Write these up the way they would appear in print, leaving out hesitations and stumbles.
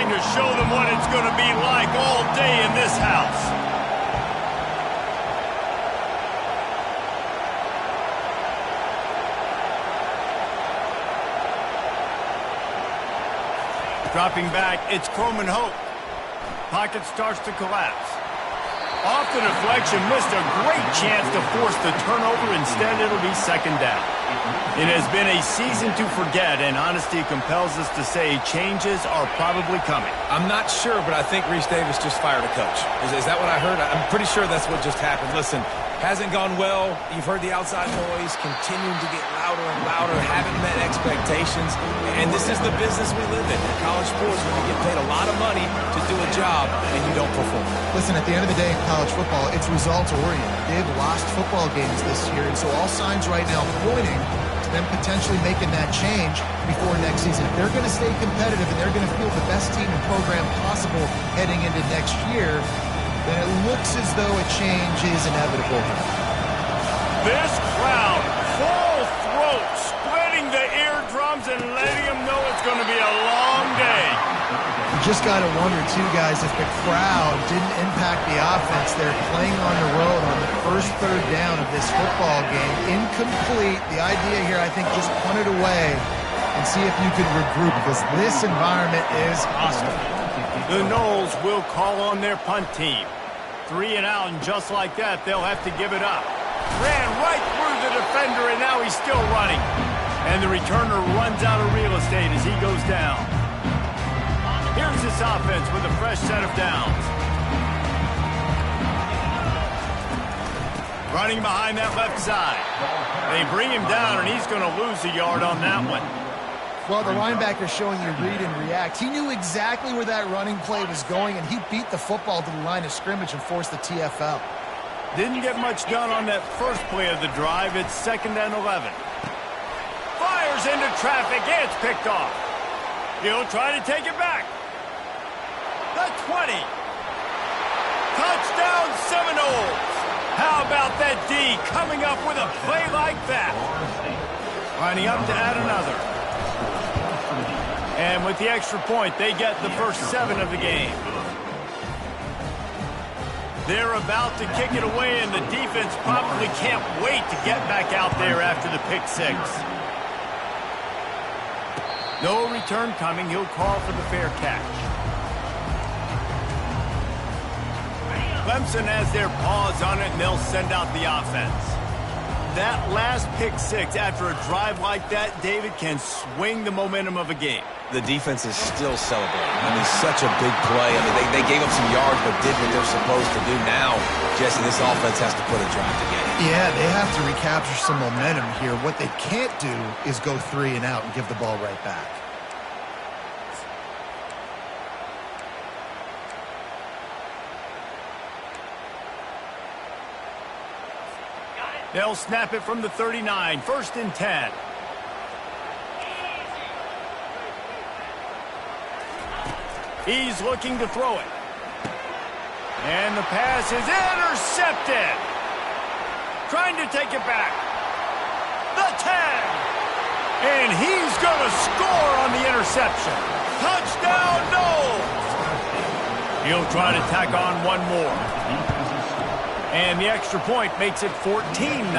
going to show them what it's going to be like all day in this house. Dropping back, it's Coleman Hope. Pocket starts to collapse. Off the deflection, missed a great chance to force the turnover. Instead, it'll be second down. It has been a season to forget, and honesty compels us to say changes are probably coming. I'm not sure, but I think Reese Davis just fired a coach. Is that what I heard? I'm pretty sure that's what just happened. Listen, hasn't gone well. You've heard the outside noise, continuing to get louder and louder, haven't met expectations. And this is the business we live in. In college sports, when you get paid a lot of money to do a job and you don't perform. Listen, at the end of the day in college football, it's results-oriented. They've lost football games this year, and so all signs right now pointing to them potentially making that change before next season. If they're going to stay competitive and they're going to field the best team and program possible heading into next year, then it looks as though a change is inevitable. This crowd, full throat, splitting the eardrums and letting them know it's going to be a long day. You just got to wonder, too, guys, if the crowd didn't impact the offense. They're playing on the road on the first third down of this football game. Incomplete. The idea here, I think, just punt it away and see if you can regroup, because this environment is hostile. The Noles will call on their punt team. 3 and out, and just like that, they'll have to give it up. Ran right through the defender, and now he's still running. And the returner runs out of real estate as he goes down. Here's this offense with a fresh set of downs. Running behind that left side. They bring him down, and he's going to lose a yard on that one. Well, the linebacker's showing you read and react. He knew exactly where that running play was going, and he beat the football to the line of scrimmage and forced the TFL. Didn't get much done on that first play of the drive. It's 2nd and 11. Fires into traffic. It's picked off. He'll try to take it back. The 20. Touchdown Seminoles. How about that D coming up with a play like that? Lining up to add another. And with the extra point, they get the first 7 of the game. They're about to kick it away, and the defense probably can't wait to get back out there after the pick 6. No return coming. He'll call for the fair catch. Clemson has their paws on it, and they'll send out the offense. That last pick 6 after a drive like that, David, can swing the momentum of a game. The defense is still celebrating. I mean, such a big play. I mean, they gave up some yards but did what they're supposed to do. Now, Jesse, this offense has to put a drive together. Yeah, they have to recapture some momentum here. What they can't do is go 3 and out and give the ball right back. They'll snap it from the 39. 1st and 10. He's looking to throw it. And the pass is intercepted. Trying to take it back. The 10. And he's going to score on the interception. Touchdown, Noles. He'll try to tack on one more. And the extra point makes it 14-0.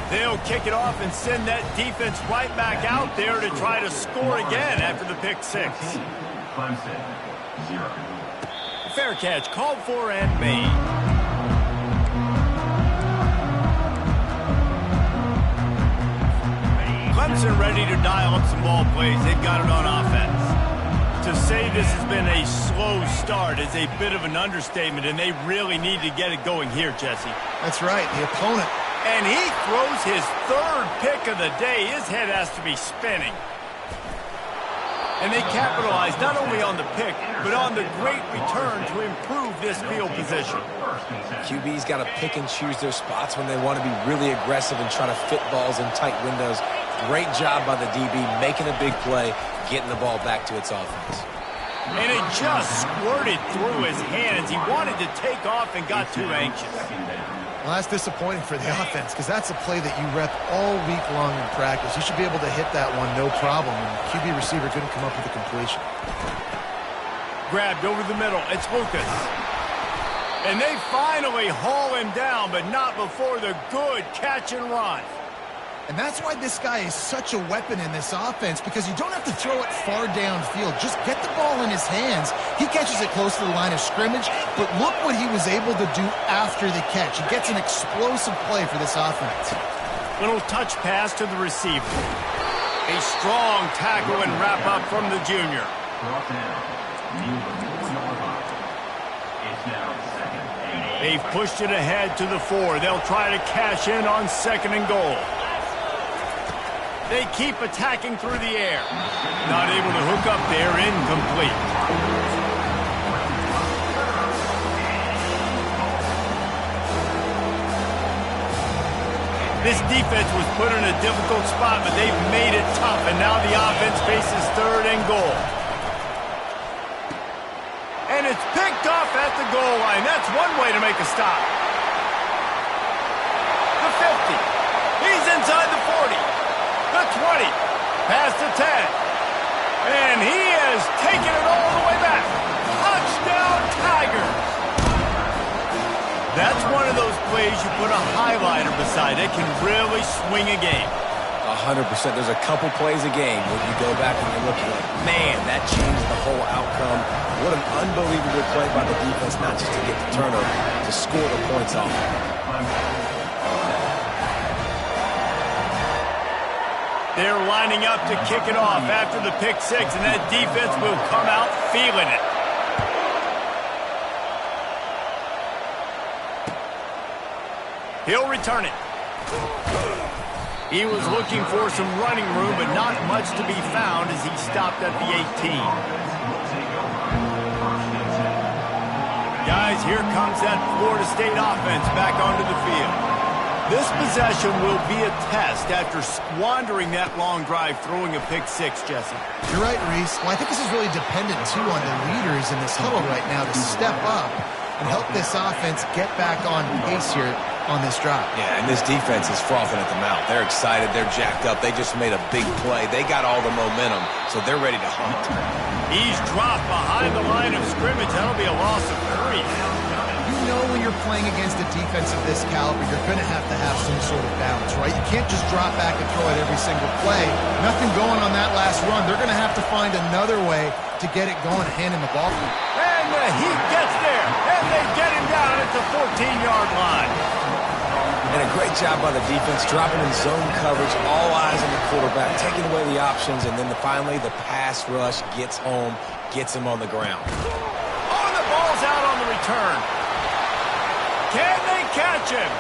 They'll kick it off and send that defense right back out there to try to score again after the pick 6. Fair catch called for and made. Clemson ready to dial up some ball plays. They've got it on offense. To say this has been a slow start is a bit of an understatement, and they really need to get it going here, Jesse. That's right, the opponent. And he throws his 3rd pick of the day. His head has to be spinning. And they capitalize not only on the pick, but on the great return to improve this field position. QB's got to pick and choose their spots when they want to be really aggressive and try to fit balls in tight windows. Great job by the DB making a big play, getting the ball back to its offense. And it just squirted through his hands. He wanted to take off and got too anxious. Well, that's disappointing for the offense because that's a play that you rep all week long in practice. You should be able to hit that one no problem, and the QB receiver couldn't come up with a completion. Grabbed over the middle. It's Lucas. And they finally haul him down, but not before the good catch and run. And that's why this guy is such a weapon in this offense, because you don't have to throw it far downfield. Just get the ball in his hands. He catches it close to the line of scrimmage, but look what he was able to do after the catch. He gets an explosive play for this offense. Little touch pass to the receiver. A strong tackle and wrap up from the junior. They've pushed it ahead to the 4. They'll try to cash in on 2nd and goal. They keep attacking through the air. Not able to hook up there, incomplete. This defense was put in a difficult spot, but they've made it tough, and now the offense faces 3rd and goal. And it's picked off at the goal line. That's one way to make a stop. The 50. He's inside the 40. The 20, past the 10, and he has taken it all the way back. Touchdown, Tigers! That's one of those plays you put a highlighter beside it, can really swing a game. 100%. There's a couple plays a game where you go back and you look like, man, that changed the whole outcome. What an unbelievable play by the defense, not just to get the turnover, to score the points off. They're lining up to kick it off after the pick 6, and that defense will come out feeling it. He'll return it. He was looking for some running room, but not much to be found as he stopped at the 18. Guys, here comes that Florida State offense back onto the field. This possession will be a test after squandering that long drive throwing a pick 6, Jesse. You're right, Reese. Well, I think this is really dependent, too, on the leaders in this huddle right now to step up and help this offense get back on pace here on this drive. Yeah, and this defense is frothing at the mouth. They're excited. They're jacked up. They just made a big play. They got all the momentum, so they're ready to hunt. He's dropped behind the line of scrimmage. That'll be a loss of 3. You know when you're playing against a defense of this caliber, you're going to have some sort of balance, right? You can't just drop back and throw it every single play. Nothing going on that last run. They're going to have to find another way to get it going and hand him the ball. And the Heat gets there, and they get him down at the 14-yard line. And a great job by the defense, dropping in zone coverage, all eyes on the quarterback, taking away the options, and then finally the pass rush gets home, gets him on the ground. Oh, and the ball's out on the return. Can they catch him?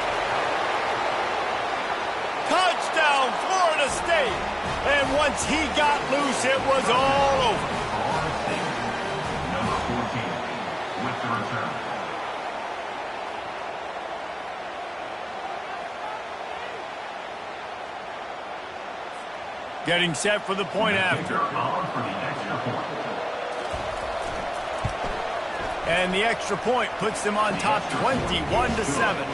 Touchdown, Florida State. And once he got loose, it was all over. Number 14 with the return. Getting set for the point after. And the extra point puts them on top 21-7.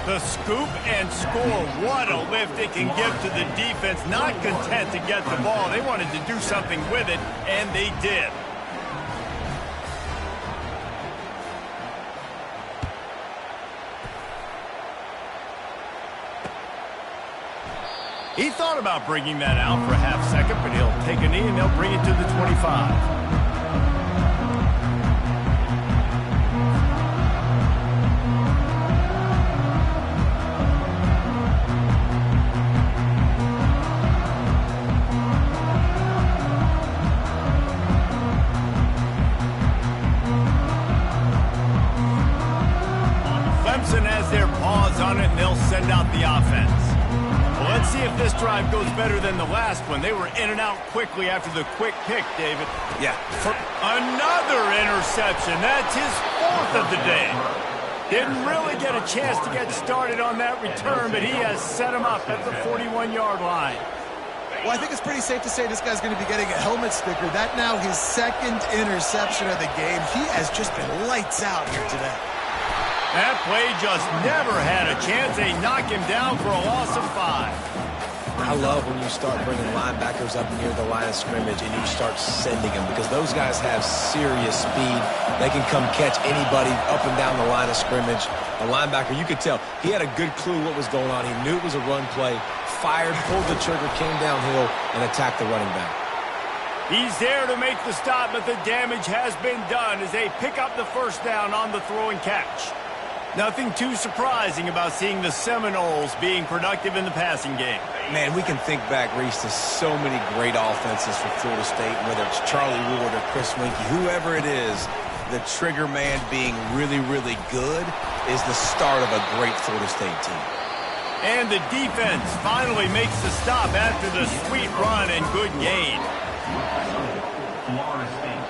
The scoop and score. What a lift it can give to the defense. Not content to get the ball. They wanted to do something with it, and they did. He thought about bringing that out for a half second, but he'll take a knee and they'll bring it to the 25. Clemson has their paws on it, and they'll send out the offense. Well, let's see if this drive goes better than the last one. They were in and out quickly after the quick pick, David. Yeah. For another interception. That's his 4th of the day. Didn't really get a chance to get started on that return, but he has set him up at the 41-yard line. Well, I think it's pretty safe to say this guy's going to be getting a helmet sticker. That now his 2nd interception of the game. He has just been lights out here today. That play just never had a chance. They knock him down for a loss of 5. I love when you start bringing linebackers up near the line of scrimmage and you start sending them because those guys have serious speed. They can come catch anybody up and down the line of scrimmage. A linebacker, you could tell, he had a good clue what was going on. He knew it was a run play, fired, pulled the trigger, came downhill, and attacked the running back. He's there to make the stop, but the damage has been done as they pick up the first down on the throw and catch. Nothing too surprising about seeing the Seminoles being productive in the passing game. Man, we can think back, Reese, to so many great offenses for Florida State, whether it's Charlie Ward or Chris Winkie, whoever it is, the trigger man being really, really good is the start of a great Florida State team. And the defense finally makes the stop after the sweet run and good gain. Florida State.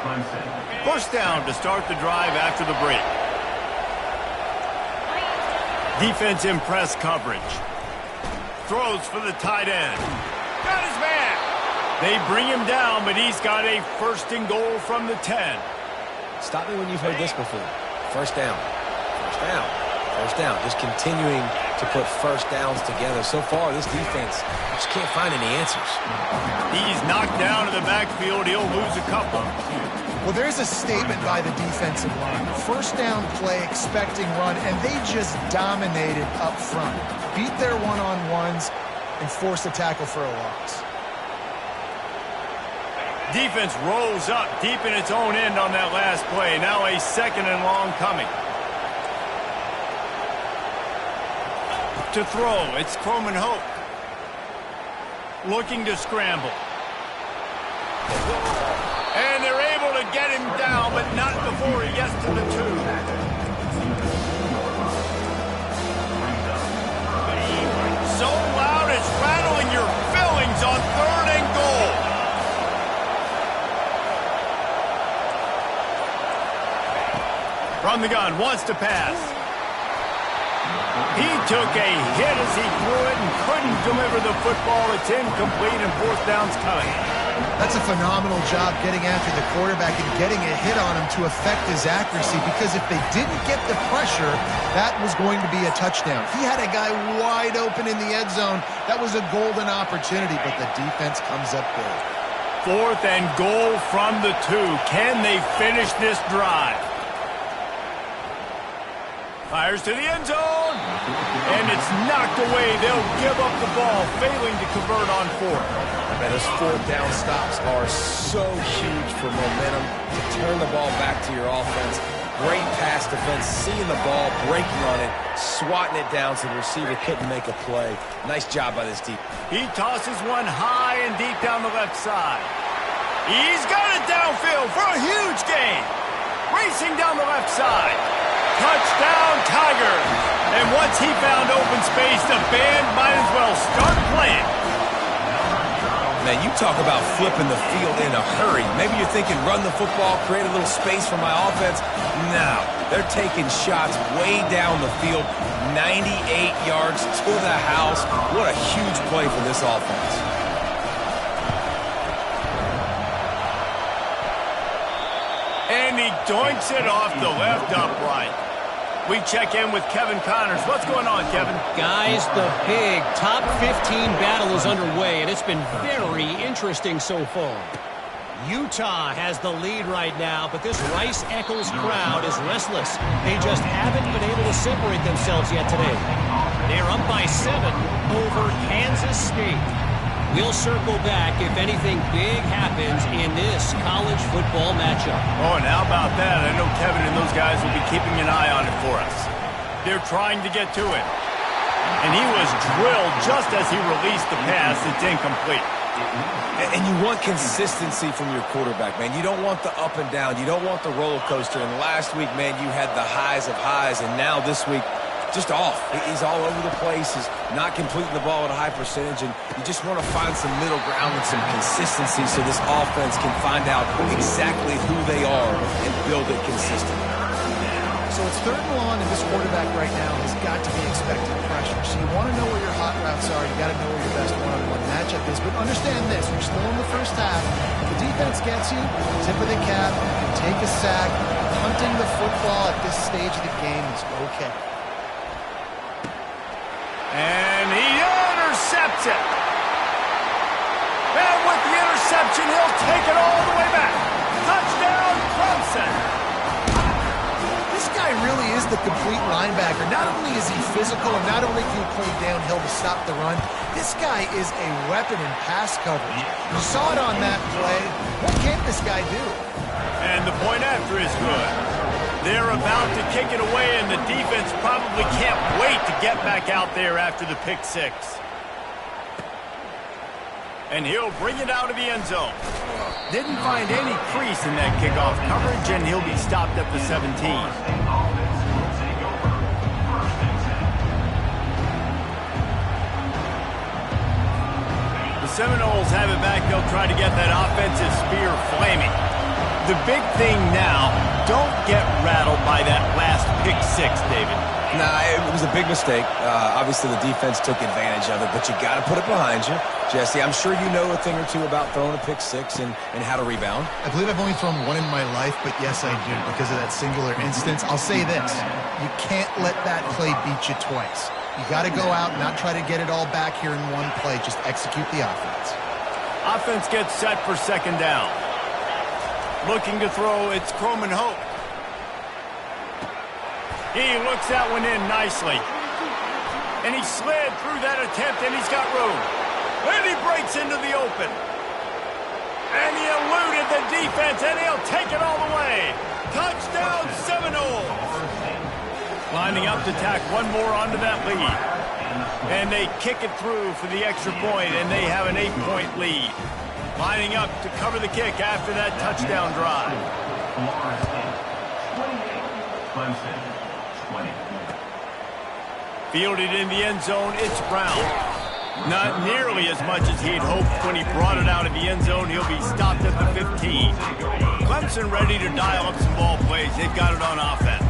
Clemson. First down to start the drive after the break. Defense in press coverage. Throws for the tight end. Got his man. They bring him down, but he's got a first and goal from the 10. Stop me when you've heard this before. First down. First down. First down. Just continuing to put first downs together. So far, this defense just can't find any answers. He's knocked down in the backfield. He'll lose a couple. Well, there's a statement by the defensive line. First down play, expecting run, and they just dominated up front. Beat their one-on-ones and forced a tackle for a loss. Defense rolls up deep in its own end on that last play. Now a second and long coming. To throw, it's Croman Hope. Looking to scramble. And they're able to get him down, but not before he gets to the 2. So loud it's rattling your fillings on 3rd and goal. From the gun, wants to pass. He took a hit as he threw it and couldn't deliver the football. It's incomplete and fourth down's coming. That's a phenomenal job getting after the quarterback and getting a hit on him to affect his accuracy, because if they didn't get the pressure, that was going to be a touchdown. He had a guy wide open in the end zone. That was a golden opportunity, but the defense comes up big. 4th and goal from the 2. Can they finish this drive? Fires to the end zone, and it's knocked away. They'll give up the ball, failing to convert on 4th. Man, those 4th down stops are so huge for momentum to turn the ball back to your offense. Great pass defense, seeing the ball, breaking on it, swatting it down so the receiver couldn't make a play. Nice job by this deep. He tosses one high and deep down the left side. He's got it downfield for a huge gain. Racing down the left side. Touchdown, Tigers. And once he found open space, the band might as well start playing. Man, you talk about flipping the field in a hurry. Maybe you're thinking run the football, create a little space for my offense. No, they're taking shots way down the field, 98 yards to the house. What a huge play for this offense. And he doinks it off the left upright. We check in with Kevin Connors. What's going on, Kevin? Guys, the big top 15 battle is underway, and it's been very interesting so far. Utah has the lead right now, but this Rice-Eccles crowd is restless. They just haven't been able to separate themselves yet today. They're up by 7 over Kansas State. We'll circle back if anything big happens in this college football matchup. Oh, and how about that? I know Kevin and those guys will be keeping an eye on it for us. They're trying to get to it. And he was drilled just as he released the pass. It's incomplete. And you want consistency from your quarterback, man. You don't want the up and down. You don't want the roller coaster. And last week, man, you had the highs of highs. And now this week, just off. He's all over the place. He's not completing the ball at a high percentage, and you just want to find some middle ground and some consistency so this offense can find out exactly who they are and build it consistently. So it's 3rd and long, and this quarterback right now has got to be expecting pressure. So you want to know where your hot routes are. You got to know where your best one-on-one matchup is. But understand this: you're still in the first half. If the defense gets you, tip of the cap, you can take a sack, punting the football at this stage of the game is okay. And he intercepts it. And with the interception, he'll take it all the way back. Touchdown, Clemson. This guy really is the complete linebacker. Not only is he physical, and not only can he play downhill to stop the run, this guy is a weapon in pass coverage. You saw it on that play. What can't this guy do? And the point after is good. They're about to kick it away, and the defense probably can't wait to get back out there after the pick six. And he'll bring it out of the end zone. Didn't find any crease in that kickoff coverage, and he'll be stopped at the 17. The Seminoles have it back. They'll try to get that offensive spear flaming. The big thing now, don't get rattled by that last pick six, David. Nah, it was a big mistake. Obviously, the defense took advantage of it, but you got to put it behind you. Jesse, I'm sure you know a thing or two about throwing a pick six and how to rebound. I believe I've only thrown one in my life, but yes, I do, because of that singular instance. I'll say this. You can't let that play beat you twice. You got to go out and not try to get it all back here in one play. Just execute the offense. Offense gets set for second down. Looking to throw, it's Croman Hope. He looks that one in nicely. And he slid through that attempt, and he's got room. And he breaks into the open. And he eluded the defense, and he'll take it all the way. Touchdown, Seminoles. Lining up to tack one more onto that lead. And they kick it through for the extra point, and they have an 8-point lead. Lining up to cover the kick after that touchdown drive. Fielded in the end zone, it's Brown. Not nearly as much as he'd hoped when he brought it out of the end zone. He'll be stopped at the 15. Clemson ready to dial up some ball plays. They've got it on offense.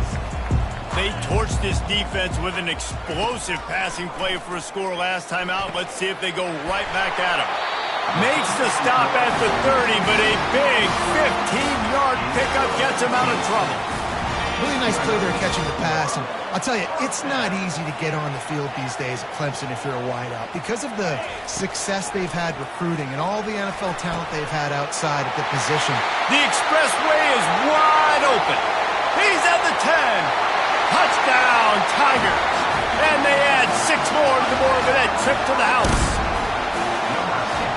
They torched this defense with an explosive passing play for a score last time out. Let's see if they go right back at him. Makes the stop at the 30, but a big 15-yard pickup gets him out of trouble. Really nice play there catching the pass. And I'll tell you, it's not easy to get on the field these days at Clemson if you're a wideout. Because of the success they've had recruiting and all the NFL talent they've had outside at the position. The expressway is wide open. He's at the 10. Touchdown, Tigers. And they add 6 more to the board with that trip to the house.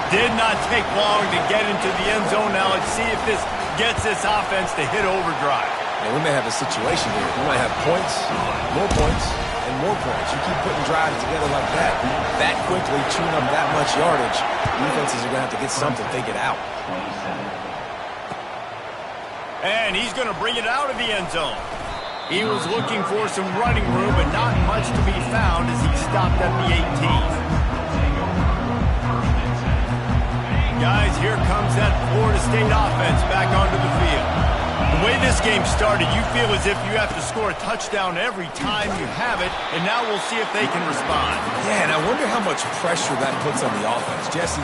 Did not take long to get into the end zone. Now let's see if this gets this offense to hit overdrive. And we may have a situation here. We might have points, and more points. You keep putting drives together like that quickly, chewing up that much yardage, defenses are going to have to get something figured out. And he's going to bring it out of the end zone. He was looking for some running room, but not much to be found as he stopped at the 18. Guys, here comes that Florida State offense back onto the field. The way this game started, you feel as if you have to score a touchdown every time you have it, and now we'll see if they can respond. Yeah, and I wonder how much pressure that puts on the offense. Jesse,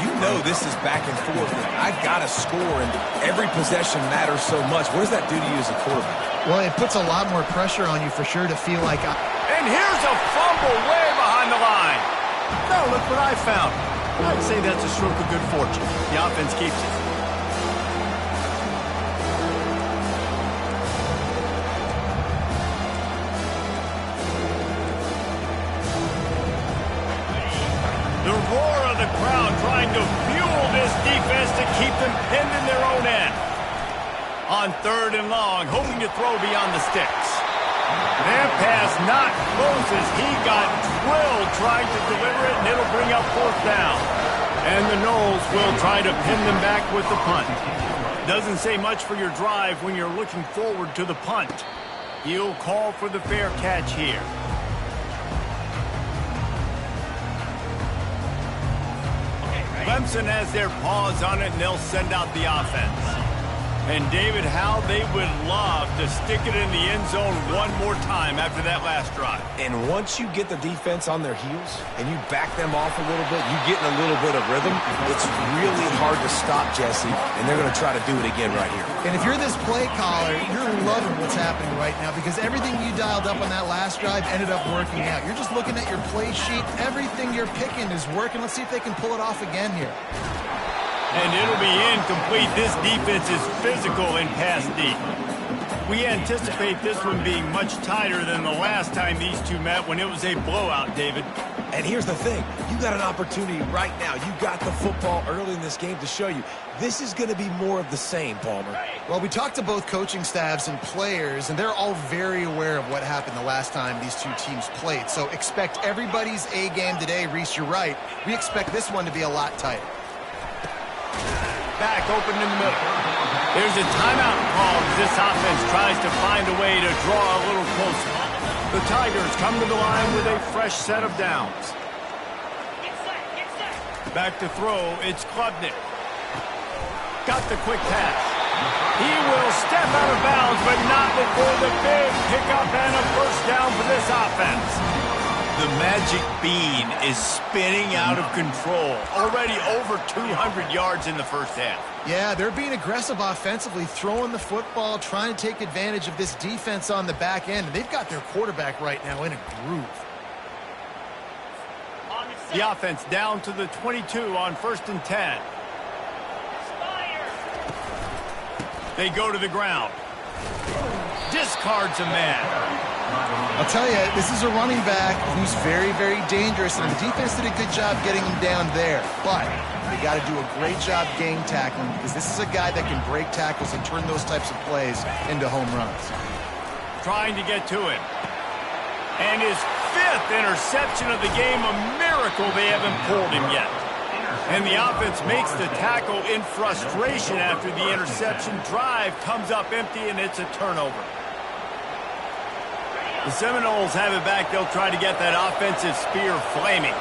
you know this is back and forth. I've got to score, and every possession matters so much. What does that do to you as a quarterback? Well, it puts a lot more pressure on you for sure to feel like... And here's a fumble way behind the line. Now look what I found. I'd say that's a stroke of good fortune. The offense keeps it. The roar of the crowd trying to fuel this defense to keep them pinned in their own end. On 3rd and long, hoping to throw beyond the sticks. That pass not close as he got drilled trying to deliver it, and it'll bring up 4th down. And the Noles will try to pin them back with the punt. Doesn't say much for your drive when you're looking forward to the punt. He'll call for the fair catch here. Clemson has their paws on it, and they'll send out the offense. And, David, how they would love to stick it in the end zone one more time after that last drive. And once you get the defense on their heels and you back them off a little bit, you get in a little bit of rhythm, it's really hard to stop, Jesse, and they're going to try to do it again right here. And if you're this play caller, you're loving what's happening right now because everything you dialed up on that last drive ended up working out. You're just looking at your play sheet. Everything you're picking is working. Let's see if they can pull it off again here. And it'll be incomplete. This defense is physical in pass deep. We anticipate this one being much tighter than the last time these two met when it was a blowout, David. And here's the thing. You got an opportunity right now. You got the football early in this game to show you. This is going to be more of the same, Palmer. Well, we talked to both coaching staffs and players, and they're all very aware of what happened the last time these two teams played. So expect everybody's A game today. Reese, you're right. We expect this one to be a lot tighter. Back open in the middle. There's a timeout call as this offense tries to find a way to draw a little closer. The Tigers come to the line with a fresh set of downs. Back to throw, it's Klubnik. Got the quick pass. He will step out of bounds, but not before the big pickup and a first down for this offense. The magic bean is spinning out of control. Already over 200 yards in the first half. Yeah, they're being aggressive offensively, throwing the football, trying to take advantage of this defense on the back end. They've got their quarterback right now in a groove. The offense down to the 22 on 1st and 10. They go to the ground. Discards a man. I'll tell you, this is a running back who's very, very dangerous, and the defense did a good job getting him down there. But they got to do a great job game tackling because this is a guy that can break tackles and turn those types of plays into home runs. Trying to get to him. And his 5th interception of the game, a miracle they haven't pulled him yet. And the offense makes the tackle in frustration after the interception. Drive comes up empty, and it's a turnover. The Seminoles have it back. They'll try to get that offensive spear flaming.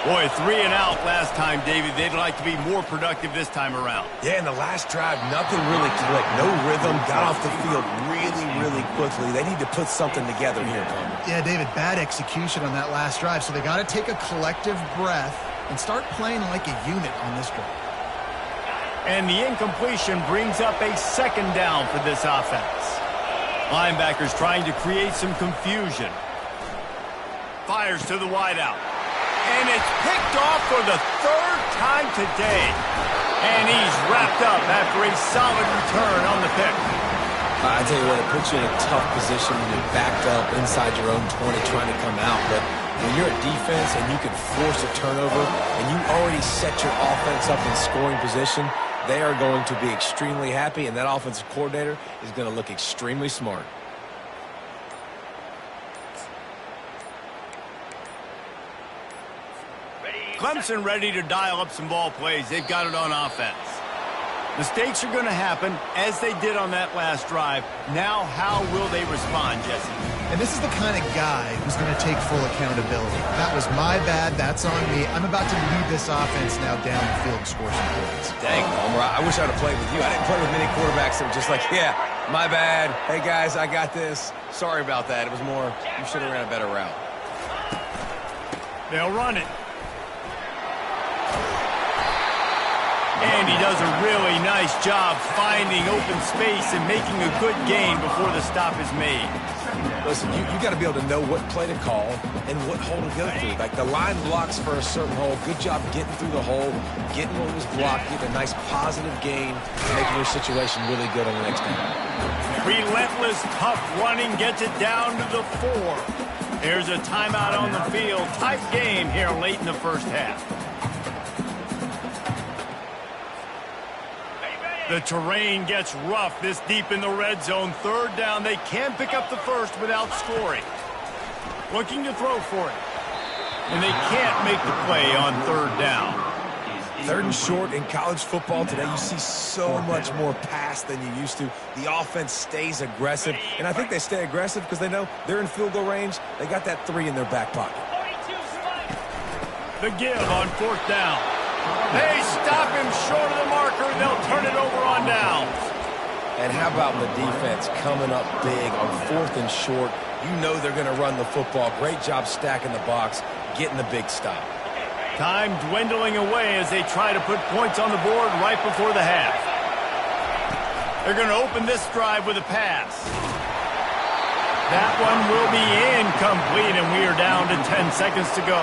Boy, 3 and out last time, David. They'd like to be more productive this time around. Yeah, in the last drive, nothing really clicked. No rhythm. Got off the field really, really quickly. They need to put something together here, Palmer. Yeah, David, bad execution on that last drive. So they got to take a collective breath and start playing like a unit on this drive. And the incompletion brings up a 2nd down for this offense. Linebackers trying to create some confusion. Fires to the wideout. And it's picked off for the 3rd time today. And he's wrapped up after a solid return on the pick. I tell you what, it puts you in a tough position when you're backed up inside your own 20 trying to come out. But when you're a defense and you can force a turnover and you already set your offense up in scoring position, they are going to be extremely happy, and that offensive coordinator is going to look extremely smart. Clemson ready to dial up some ball plays. They've got it on offense. Mistakes are going to happen, as they did on that last drive. Now, how will they respond, Jesse? And this is the kind of guy who's going to take full accountability. That was my bad. That's on me. I'm about to lead this offense now down the field and score some points. Dang, Palmer, I wish I'd have played with you. I didn't play with many quarterbacks that were just like, yeah, my bad. Hey, guys, I got this. Sorry about that. It was more, you should have ran a better route. They'll run it. And he does a really nice job finding open space and making a good gain before the stop is made. Listen, you got to be able to know what play to call and what hole to go through. Like the line blocks for a certain hole. Good job getting through the hole, getting what was blocked, getting a nice positive gain, making your situation really good on the next game. Relentless, tough running gets it down to the 4. There's a timeout on the field. Tight game here late in the first half. The terrain gets rough this deep in the red zone. 3rd down. They can pick up the first without scoring. Looking to throw for it. And they can't make the play on 3rd down. 3rd and short in college football today. You see so much more pass than you used to. The offense stays aggressive. And I think they stay aggressive because they know they're in field goal range. They got that 3 in their back pocket. The give on 4th down. They stop him short of the marker. They'll turn it over on downs. And how about the defense coming up big on 4th and short? You know they're going to run the football. Great job stacking the box, getting the big stop. Time dwindling away as they try to put points on the board right before the half. They're going to open this drive with a pass. That one will be incomplete, and we are down to 10 seconds to go.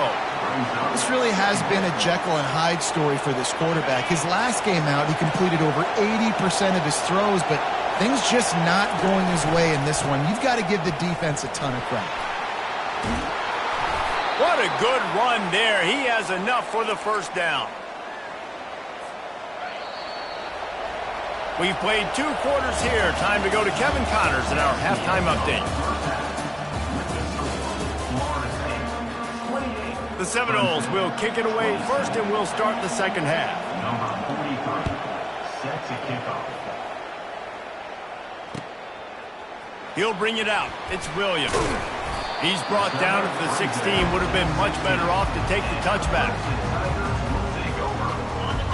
This really has been a Jekyll and Hyde story for this quarterback. His last game out, he completed over 80% of his throws, but things just not going his way in this one. You've got to give the defense a ton of credit. What a good run there. He has enough for the first down. We've played 2 quarters here. Time to go to Kevin Connors in our halftime update. The Seminoles will kick it away first, and we'll start the second half. Number 43 sets a kickoff. He'll bring it out. It's Williams. He's brought down at the 16. Would have been much better off to take the touchback.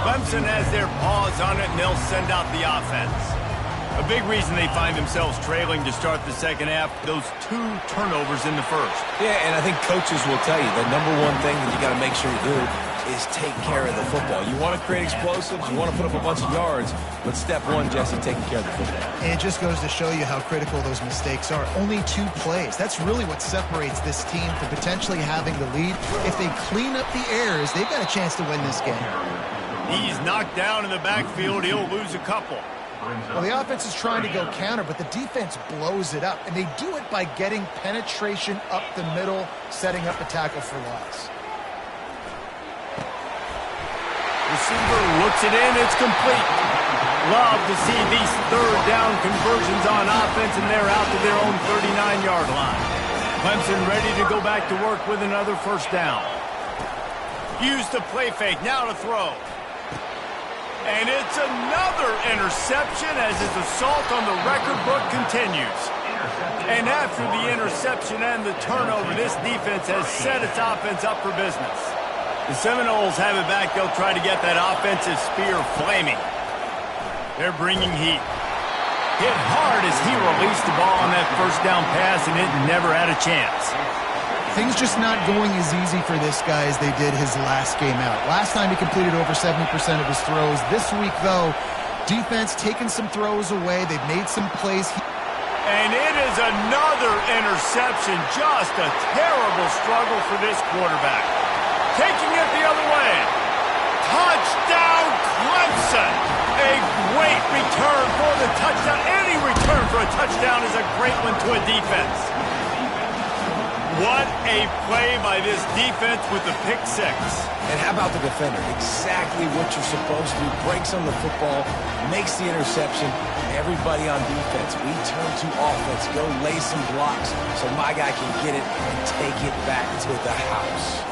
Clemson has their paws on it, and they'll send out the offense. A big reason they find themselves trailing to start the second half, those 2 turnovers in the first. Yeah, and I think coaches will tell you the number one thing that you got to make sure you do is take care of the football. You want to create explosives, you want to put up a bunch of yards, but step one, Jesse, taking care of the football. And it just goes to show you how critical those mistakes are. Only 2 plays. That's really what separates this team from potentially having the lead. If they clean up the errors, they've got a chance to win this game. He's knocked down in the backfield. He'll lose a couple. Well, the offense is trying to go counter, but the defense blows it up, and they do it by getting penetration up the middle, setting up a tackle for loss. Receiver looks it in. It's complete. Love to see these third down conversions on offense, and they're out to their own 39-yard line. Clemson ready to go back to work with another first down. Use the play fake. Now to throw. And it's another interception as his assault on the record book continues. And after the interception and the turnover, this defense has set its offense up for business. The Seminoles have it back. They'll try to get that offensive spear flaming. They're bringing heat. Hit hard as he released the ball on that first down pass, and it never had a chance. Things just not going as easy for this guy as they did his last game out. Last time he completed over 70% of his throws. This week, though, defense taking some throws away. They've made some plays. And it is another interception. Just a terrible struggle for this quarterback. Taking it the other way. Touchdown, Clemson. A great return for the touchdown. Any return for a touchdown is a great one to a defense. What a play by this defense with the pick 6. And how about the defender? Exactly what you're supposed to do. Breaks on the football, makes the interception. Everybody on defense, we turn to offense. Go lay some blocks so my guy can get it and take it back to the house.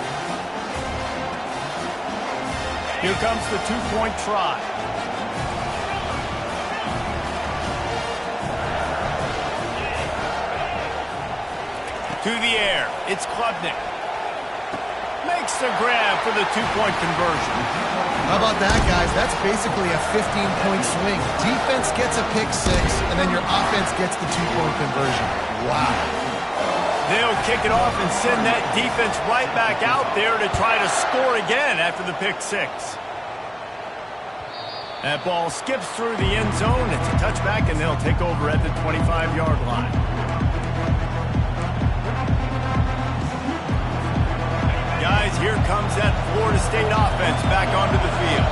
Here comes the 2-point try. To the air. It's Klubnik. Makes the grab for the 2-point conversion. How about that, guys? That's basically a 15-point swing. Defense gets a pick 6, and then your offense gets the 2-point conversion. Wow. They'll kick it off and send that defense right back out there to try to score again after the pick 6. That ball skips through the end zone. It's a touchback, and they'll take over at the 25-yard line. Guys, here comes that Florida State offense back onto the field.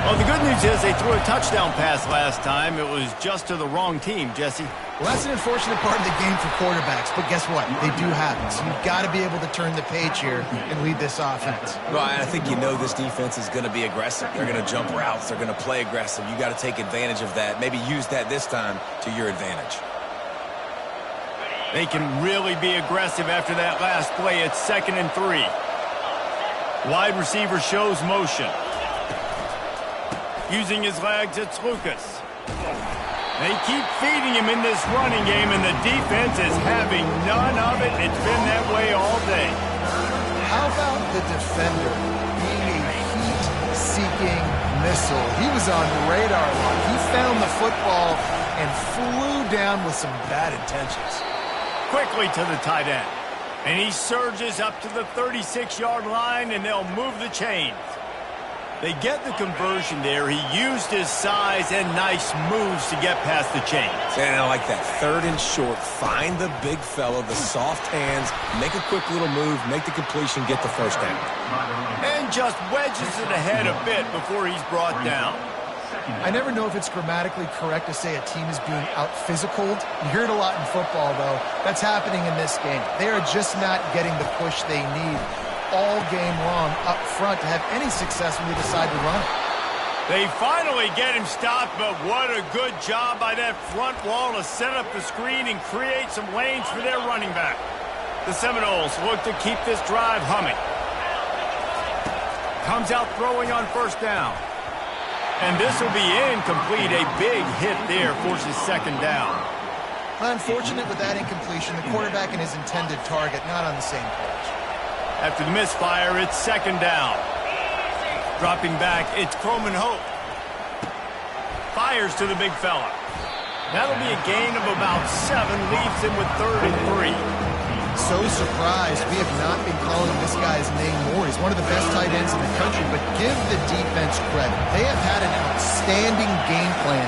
Well, the good news is they threw a touchdown pass last time. It was just to the wrong team, Jesse. Well, that's an unfortunate part of the game for quarterbacks, but guess what? They do happen. So you've got to be able to turn the page here and lead this offense. Well, I think you know this defense is going to be aggressive. They're going to jump routes. They're going to play aggressive. You got to take advantage of that. Maybe use that this time to your advantage. They can really be aggressive after that last play. It's 2nd and 3. Wide receiver shows motion. Using his legs, it's Lucas. They keep feeding him in this running game, and the defense is having none of it. It's been that way all day. How about the defender being a heat-seeking missile? He was on radar lock. He found the football and flew down with some bad intentions. Quickly to the tight end. And he surges up to the 36-yard line, and they'll move the chains. They get the conversion there. He used his size and nice moves to get past the chains. And I like that. 3rd and short. Find the big fella, the soft hands, make a quick little move, make the completion, get the first down. And just wedges it ahead a bit before he's brought down. I never know if it's grammatically correct to say a team is being out-physicaled. You hear it a lot in football, though. That's happening in this game. They are just not getting the push they need all game long up front to have any success when they decide to run. They finally get him stopped, but what a good job by that front wall to set up the screen and create some lanes for their running back. The Seminoles look to keep this drive humming. Comes out throwing on first down. And this will be incomplete. A big hit there forces second down. Unfortunate with that incompletion, the quarterback and his intended target not on the same page. After the misfire, it's second down. Dropping back, it's Croman Hope. Fires to the big fella. That'll be a gain of about 7, leaves him with 3rd and 3. So surprised we have not been calling this guy's name more. He's one of the best tight ends in the country, but give the defense credit. They have had an outstanding game plan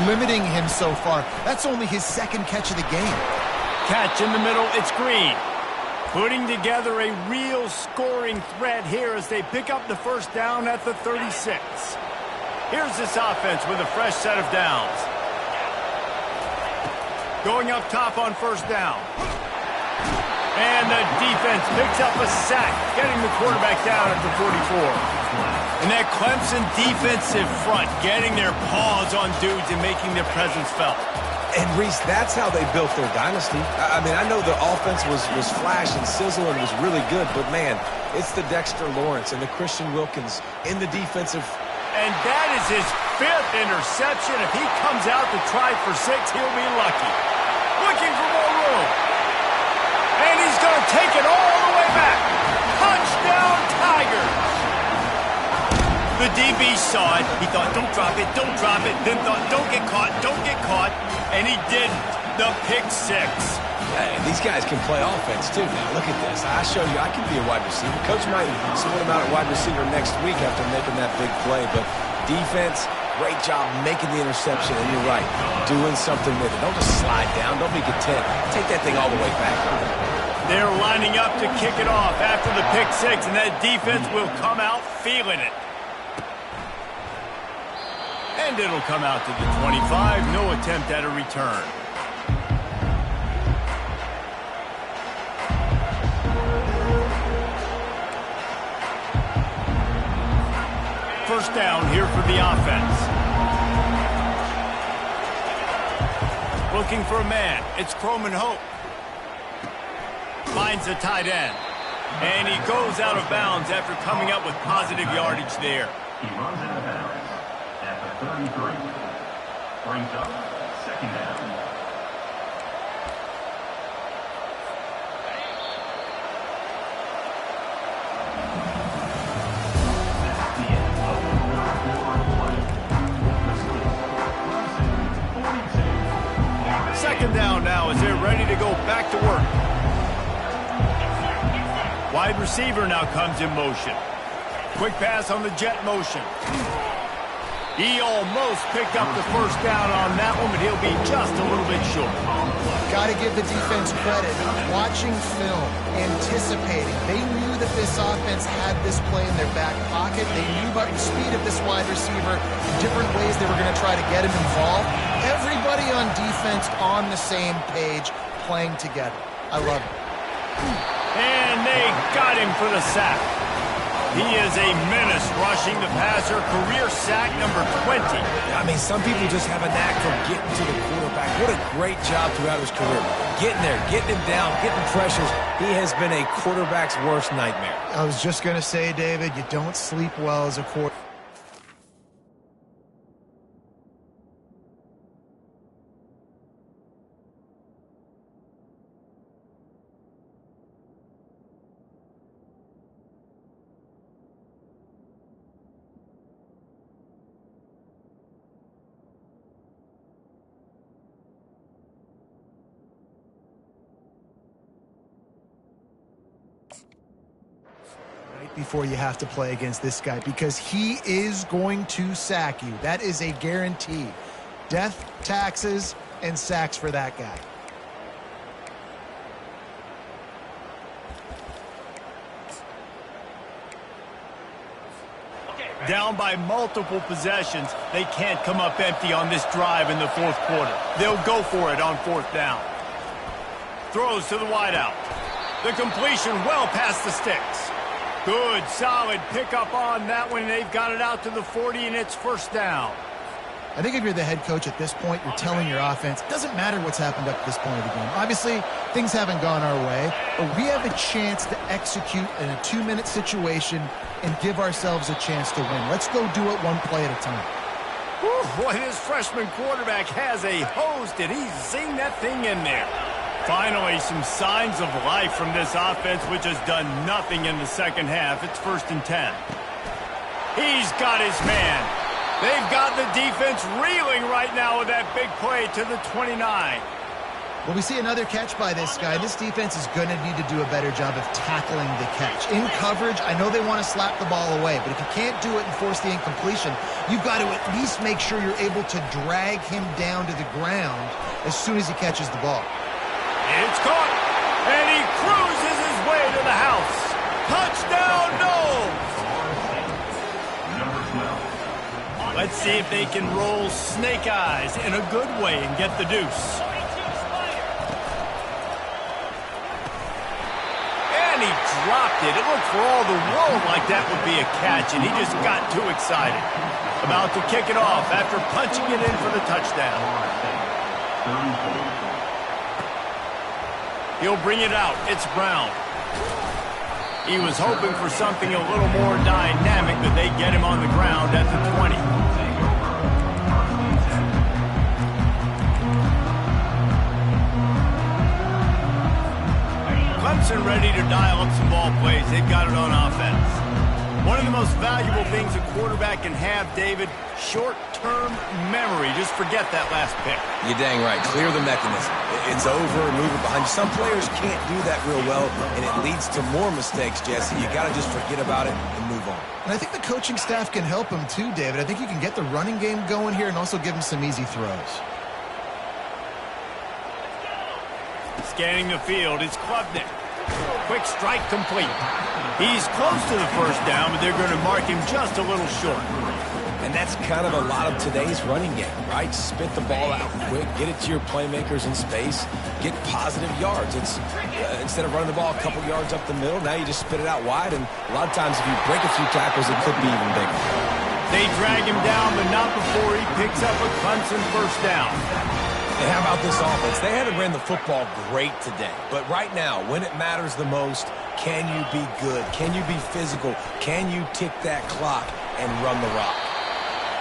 limiting him so far. That's only his 2nd catch of the game. Catch in the middle, it's Green. Putting together a real scoring threat here as they pick up the first down at the 36. Here's this offense with a fresh set of downs. Going up top on first down. And the defense picks up a sack, getting the quarterback down at the 44. And that Clemson defensive front getting their paws on dudes and making their presence felt. And, Reese, that's how they built their dynasty. I mean, I know the offense was flash and sizzle and was really good, but, man, it's the Dexter Lawrence and the Christian Wilkins in the defensive. And that is his 5th interception. If he comes out to try for 6, he'll be lucky. Looking for more room. And he's going to take it all the way back. Touchdown, Tigers. The DB saw it. He thought, don't drop it, don't drop it. Then thought, don't get caught, don't get caught. And he didn't. The pick 6. Hey, these guys can play offense, too. Now, look at this. I show you I can be a wide receiver. Coach might sort him out at wide receiver next week after making that big play. But defense, great job making the interception. And you're right, doing something with it. Don't just slide down. Don't be content. Take that thing all the way back. They're lining up to kick it off after the pick 6, and that defense will come out feeling it. And it'll come out to the 25. No attempt at a return. First down here for the offense. Looking for a man. It's Croman Hope. Finds the tight end. And he goes out of bounds after coming up with positive yardage there. He runs out of bounds at the 33. Brings up second down. The end of the third quarter play. The score, Clemson 42. Second down now as they're ready to go back to work. Wide receiver now comes in motion. Quick pass on the jet motion. He almost picked up the first down on that one, but he'll be just a little bit short. Got to give the defense credit. Watching film, anticipating. They knew that this offense had this play in their back pocket. They knew about the speed of this wide receiver, different ways they were going to try to get him involved. Everybody on defense on the same page, playing together. I love it. And they got him for the sack. He is a menace rushing the passer. Career sack number 20. I mean, some people just have a knack for getting to the quarterback. What a great job throughout his career. Getting there, getting him down, getting pressures. He has been a quarterback's worst nightmare. I was just going to say, David, you don't sleep well as a quarterback. before you have to play against this guy because he is going to sack you. That is a guarantee. Death, taxes, and sacks for that guy. Down by multiple possessions, they can't come up empty on this drive in the fourth quarter. They'll go for it on fourth down. Throws to the wideout. The completion well past the sticks. Good, solid pickup on that one. They've got it out to the 40, and it's first down. I think if you're the head coach at this point, you're telling your offense, it doesn't matter what's happened up to this point of the game. Obviously, things haven't gone our way, but we have a chance to execute in a 2-minute situation and give ourselves a chance to win. Let's go do it one play at a time. Whew, boy, this freshman quarterback has a host, and he's seen that thing in there. Finally, some signs of life from this offense, which has done nothing in the second half. It's 1st and 10. He's got his man. They've got the defense reeling right now with that big play to the 29. Well, we see another catch by this guy. This defense is going to need to do a better job of tackling the catch. In coverage, I know they want to slap the ball away, but if you can't do it and force the incompletion, you've got to at least make sure you're able to drag him down to the ground as soon as he catches the ball. It's caught, and he cruises his way to the house. Touchdown, Knowles! Let's see if they can roll snake eyes in a good way and get the deuce. And he dropped it. It looked for all the world like that would be a catch, and he just got too excited. About to kick it off after punching it in for the touchdown. He'll bring it out. It's Brown. He was hoping for something a little more dynamic, but they get him on the ground at the 20. Clemson ready to dial up some ball plays. They've got it on offense. One of the most valuable things a quarterback can have, David, short-term memory. Just forget that last pick. You're dang right. Clear the mechanism. It's over, move it behind you. Some players can't do that real well, and it leads to more mistakes, Jesse. You got to just forget about it and move on. And I think the coaching staff can help him too, David. I think you can get the running game going here and also give him some easy throws. Scanning the field, it's Klubnik. Quick strike complete. He's close to the first down, but they're going to mark him just a little short. And that's kind of a lot of today's running game, right? Spit the ball out quick, get it to your playmakers in space, get positive yards. It's instead of running the ball a couple yards up the middle, now you just spit it out wide, and a lot of times if you break a few tackles, it could be even bigger. They drag him down, but not before he picks up a Clemson first down. And how about this offense? They haven't ran the football great today, but right now, when it matters the most, can you be good? Can you be physical? Can you tick that clock and run the rock?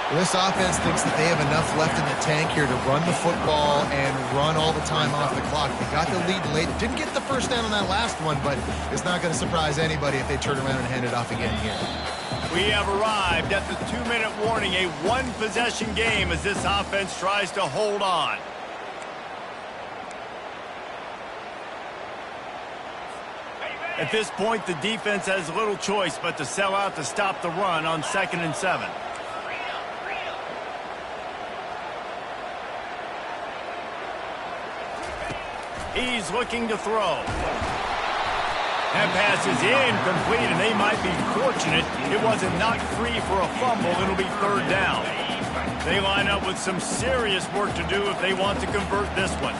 Well, this offense thinks that they have enough left in the tank here to run the football and run all the time off the clock. They got the lead late. Didn't get the first down on that last one, but it's not going to surprise anybody if they turn around and hand it off again here. We have arrived at the 2-minute warning, a one-possession game as this offense tries to hold on. At this point, the defense has little choice but to sell out to stop the run on 2nd and 7. He's looking to throw. That pass is incomplete, and they might be fortunate it wasn't knocked free for a fumble. It'll be 3rd down. They line up with some serious work to do if they want to convert this one.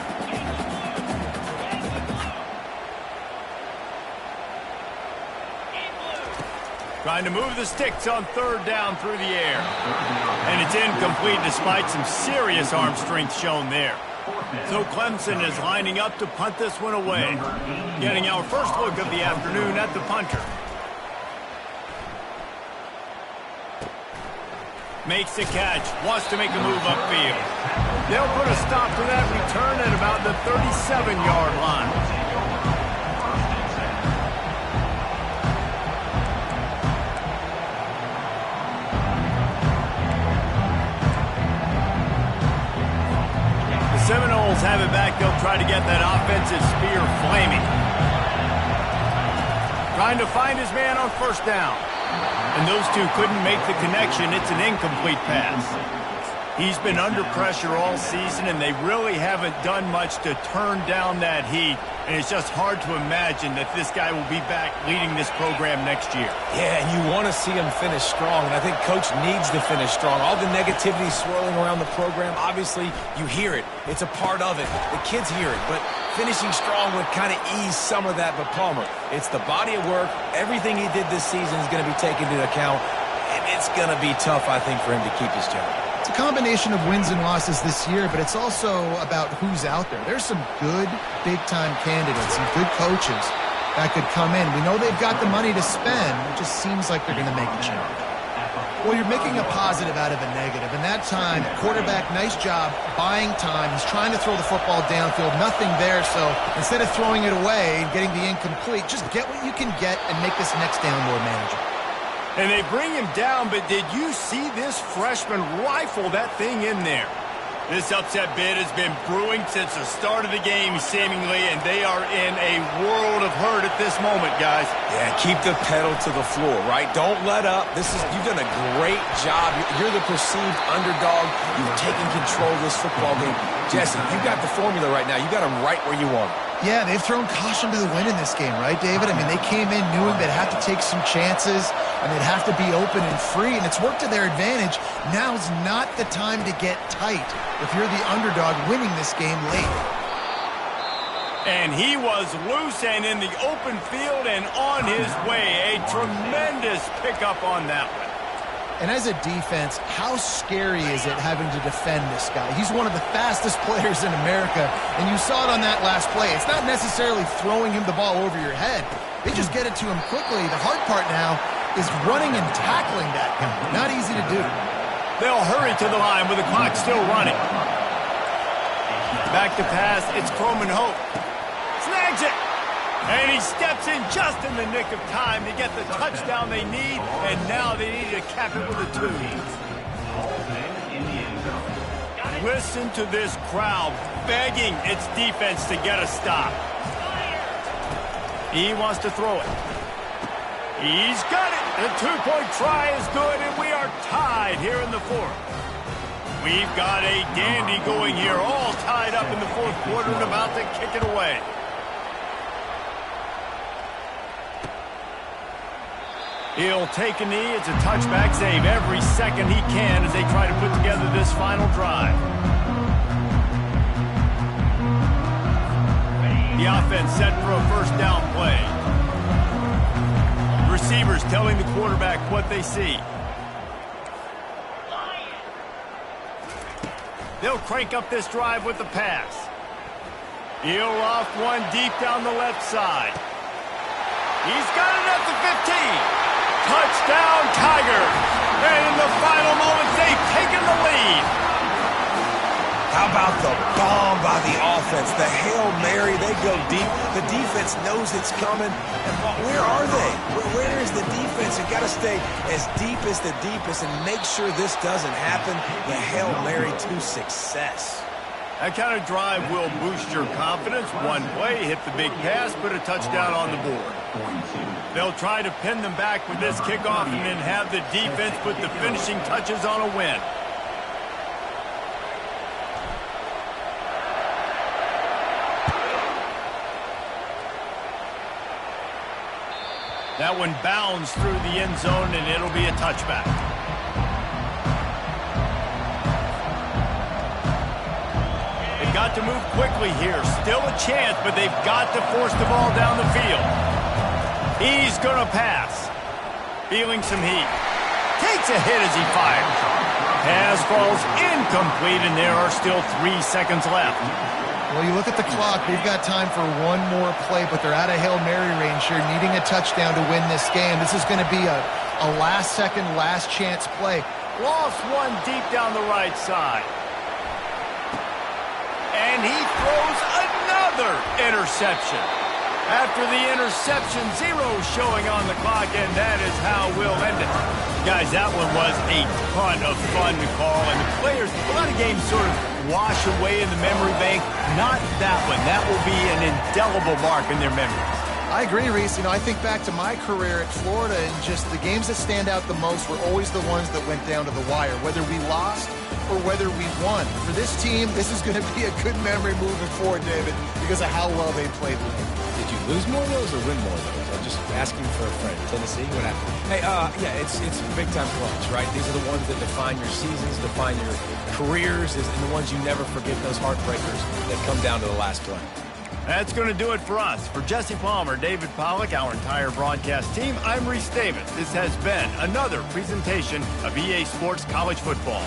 Trying to move the sticks on 3rd down through the air. And it's incomplete despite some serious arm strength shown there. So Clemson is lining up to punt this one away. Getting our first look of the afternoon at the punter. Makes the catch, wants to make a move upfield. They'll put a stop to that return at about the 37-yard line. Seminoles have it back. They'll try to get that offensive spear flaming. trying to find his man on first down. And those two couldn't make the connection. It's an incomplete pass. He's been under pressure all season, and they really haven't done much to turn down that heat. And it's just hard to imagine that this guy will be back leading this program next year. Yeah, and you want to see him finish strong, and I think Coach needs to finish strong. All the negativity swirling around the program, obviously, you hear it. It's a part of it. The kids hear it, but finishing strong would kind of ease some of that. But Palmer, it's the body of work. Everything he did this season is going to be taken into account, and it's going to be tough, I think, for him to keep his job. It's a combination of wins and losses this year, but it's also about who's out there. There's some good big-time candidates, some good coaches that could come in. We know they've got the money to spend. It just seems like they're going to make a change. Well, you're making a positive out of a negative. And that time, quarterback, nice job buying time. He's trying to throw the football downfield. Nothing there, so instead of throwing it away and getting the incomplete, just get what you can get and make this next down more manageable. And they bring him down, but did you see this freshman rifle that thing in there? This upset bid has been brewing since the start of the game, seemingly, and they are in a world of hurt at this moment, guys. Yeah, keep the pedal to the floor, right? Don't let up. You've done a great job. You're the perceived underdog. You've taken control of this football game. Jesse, you've got the formula right now. You got them right where you want them. Yeah, they've thrown caution to the wind in this game, right, David? I mean, they came in knowing they'd have to take some chances and they'd have to be open and free, and it's worked to their advantage. Now's not the time to get tight if you're the underdog winning this game late. And he was loose and in the open field and on his way. A tremendous pickup on that one. And as a defense, how scary is it having to defend this guy? He's one of the fastest players in America, and you saw it on that last play. It's not necessarily throwing him the ball over your head. They just get it to him quickly. The hard part now is running and tackling that guy. Not easy to do. They'll hurry to the line with the clock still running. Back to pass. It's Croman Hope. Snags it. And he steps in just in the nick of time to get the touchdown they need, and now they need to cap it with a 2. Listen to this crowd begging its defense to get a stop. He wants to throw it. He's got it. The 2-point try is good, and we are tied here in the fourth. We've got a dandy going here, all tied up in the fourth quarter and about to kick it away. He'll take a knee. It's a touchback save every second he can as they try to put together this final drive. The offense set for a first down play. Receivers telling the quarterback what they see. They'll crank up this drive with the pass. He'll off one deep down the left side. He's got it at the 15. Touchdown, Tigers! And in the final moments, they've taken the lead. How about the bomb by the offense? The Hail Mary, they go deep. The defense knows it's coming. And where are they? Where is the defense? You've got to stay as deep as the deepest and make sure this doesn't happen. The Hail Mary to success. That kind of drive will boost your confidence. One play, hit the big pass, put a touchdown on the board. They'll try to pin them back with this kickoff and then have the defense put the finishing touches on a win. That one bounds through the end zone, and it'll be a touchback. They've got to move quickly here. Still a chance, but they've got to force the ball down the field. He's going to pass. Feeling some heat. Takes a hit as he fires. Pass falls incomplete, and there are still 3 seconds left. Well, you look at the clock. They've got time for one more play, but they're out of Hail Mary range here, needing a touchdown to win this game. This is going to be a last-second, last-chance play. Lost one deep down the right side. And he throws another interception. After the interception, 0 showing on the clock, and that is how we'll end it. Guys, that one was a ton of fun to call, and the players, a lot of games sort of wash away in the memory bank. Not that one. That will be an indelible mark in their memories. I agree, Reese. I think back to my career at Florida, and just the games that stand out the most were always the ones that went down to the wire, whether we lost or whether we won. For this team, this is going to be a good memory moving forward, David, because of how well they played lately. Did you lose more of those or win more of those? I'm just asking for a friend. Tennessee, what happened? Hey, yeah, it's big-time clutch, right? These are the ones that define your seasons, define your careers, and the ones you never forget, those heartbreakers that come down to the last play. That's going to do it for us. For Jesse Palmer, David Pollack, our entire broadcast team, I'm Reese Davis. This has been another presentation of EA Sports College Football.